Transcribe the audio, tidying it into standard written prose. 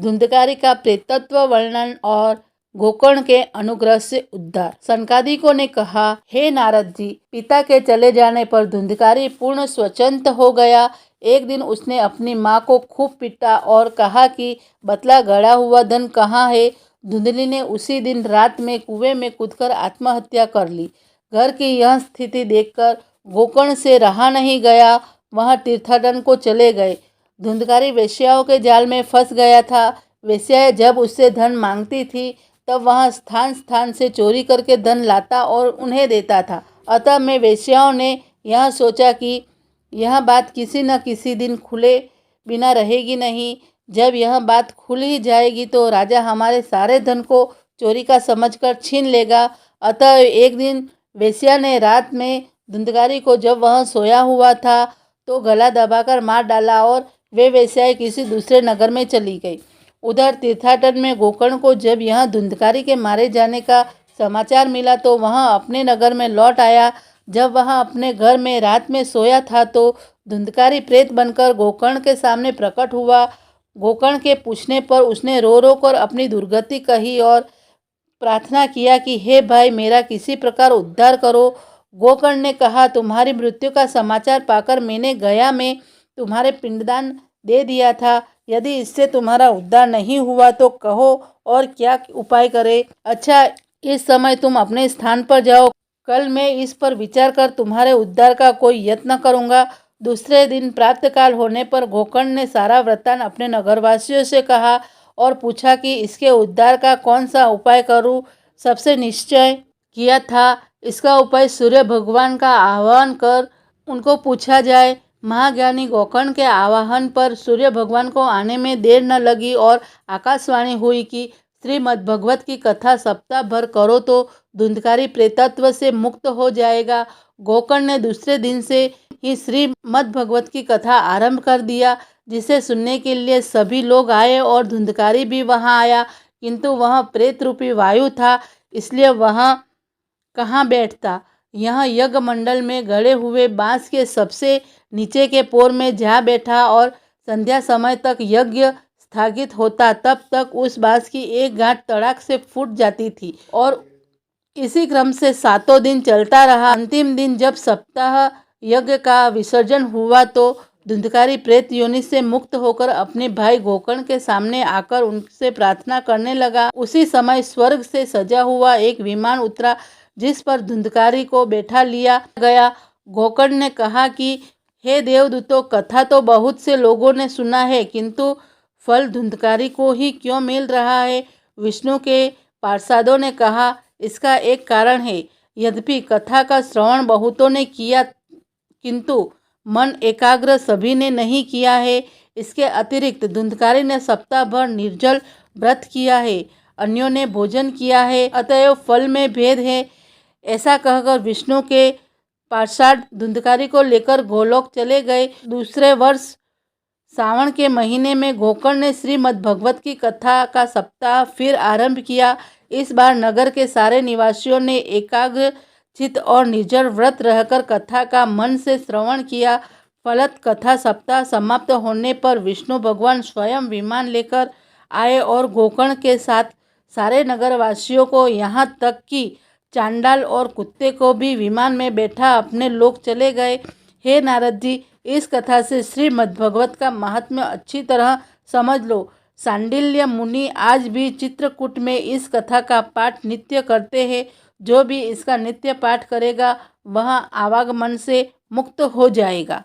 धुंधकारी का प्रेतत्व वर्णन और गोकर्ण के अनुग्रह से उद्धार। सनकादिकों ने कहा, हे नारद जी, पिता के चले जाने पर धुंधकारी पूर्ण स्वतंत्र हो गया। एक दिन उसने अपनी माँ को खूब पीटा और कहा कि बतला गड़ा हुआ धन कहाँ है। धुंधली ने उसी दिन रात में कुएं में कूदकर आत्महत्या कर ली। घर की यह स्थिति देखकर गोकर्ण से रहा नहीं गया, वह तीर्थाटन को चले गए। धुंधकारी वेश्याओं के जाल में फंस गया था। वेश्याएं जब उससे धन मांगती थी तब वह स्थान स्थान से चोरी करके धन लाता और उन्हें देता था। अतः मैं वेश्याओं ने यह सोचा कि यह बात किसी न किसी दिन खुले बिना रहेगी नहीं। जब यह बात खुल ही जाएगी तो राजा हमारे सारे धन को चोरी का समझकर छीन लेगा। अतः एक दिन वेश्या ने रात में धुंधकारी को, जब वह सोया हुआ था, तो गला दबाकर मार डाला और वे वेश्याएं किसी दूसरे नगर में चली गई। उधर तीर्थाटन में गोकर्ण को जब यह धुंधकारी के मारे जाने का समाचार मिला तो वह अपने नगर में लौट आया। जब वह अपने घर में रात में सोया था तो धुंधकारी प्रेत बनकर गोकर्ण के सामने प्रकट हुआ। गोकर्ण के पूछने पर उसने रो रो कर अपनी दुर्गति कही और प्रार्थना किया कि हे भाई, मेरा किसी प्रकार उद्धार करो। गोकर्ण ने कहा, तुम्हारी मृत्यु का समाचार पाकर मैंने गया में तुम्हारे पिंडदान दे दिया था। यदि इससे तुम्हारा उद्धार नहीं हुआ तो कहो और क्या उपाय करे। अच्छा, इस समय तुम अपने स्थान पर जाओ। कल मैं इस पर विचार कर तुम्हारे उद्धार का कोई यत्न करूँगा। दूसरे दिन प्रातःकाल होने पर गोकर्ण ने सारा वृत्तांत अपने नगरवासियों से कहा और पूछा कि इसके उद्धार का कौन सा उपाय करूँ। सबसे निश्चय किया था इसका उपाय सूर्य भगवान का आह्वान कर उनको पूछा जाए। महाज्ञानी गोकर्ण के आवाहन पर सूर्य भगवान को आने में देर न लगी और आकाशवाणी हुई कि श्रीमद्भगवत की कथा सप्ताह भर करो तो धुंधकारी प्रेतत्व से मुक्त हो जाएगा। गोकर्ण ने दूसरे दिन से ही श्रीमद्भगवत की कथा आरंभ कर दिया, जिसे सुनने के लिए सभी लोग आए और धुंधकारी भी वहां आया, किंतु वह प्रेत रूपी वायु था, इसलिए वह कहाँ बैठता। यह यज्ञ मंडल में गड़े हुए बांस के सबसे नीचे के पोर में जा बैठा और संध्या समय तक यज्ञ स्थगित होता, तब तक उस बांस की एक गांठ तड़ाक से फूट जाती थी और इसी क्रम से 7 दिन चलता रहा। अंतिम दिन जब सप्ताह यज्ञ का विसर्जन हुआ तो धुंधकारी प्रेत योनि से मुक्त होकर अपने भाई गोकर्ण के सामने आकर उनसे प्रार्थना करने लगा। उसी समय स्वर्ग से सजा हुआ एक विमान उतरा, जिस पर धुंधकारी को बैठा लिया गया। गोकर्ण ने कहा कि हे देवदूतों, कथा तो बहुत से लोगों ने सुना है, किंतु फल धुंधकारी को ही क्यों मिल रहा है। विष्णु के पार्षदों ने कहा, इसका एक कारण है। यद्यपि कथा का श्रवण बहुतों ने किया, किंतु मन एकाग्र सभी ने नहीं किया है। इसके अतिरिक्त धुंधकारी ने सप्ताह भर निर्जल व्रत किया है, अन्यों ने भोजन किया है, अतएव फल में भेद है। ऐसा कहकर विष्णु के पार्षद धुंधकारी को लेकर गोलोक चले गए। दूसरे वर्ष सावन के महीने में गोकर्ण ने श्रीमद्भगवत की कथा का सप्ताह फिर आरंभ किया। इस बार नगर के सारे निवासियों ने एकाग्र चित्त और निर्जल व्रत रहकर कथा का मन से श्रवण किया। फलत कथा सप्ताह समाप्त होने पर विष्णु भगवान स्वयं विमान लेकर आए और गोकर्ण के साथ सारे नगरवासियों को, यहाँ तक कि चांडाल और कुत्ते को भी विमान में बैठा अपने लोक चले गए। हे नारद जी, इस कथा से श्रीमद्भगवत का महात्म्य अच्छी तरह समझ लो। सांडिल्य मुनि आज भी चित्रकूट में इस कथा का पाठ नित्य करते हैं। जो भी इसका नित्य पाठ करेगा वह आवागमन से मुक्त हो जाएगा।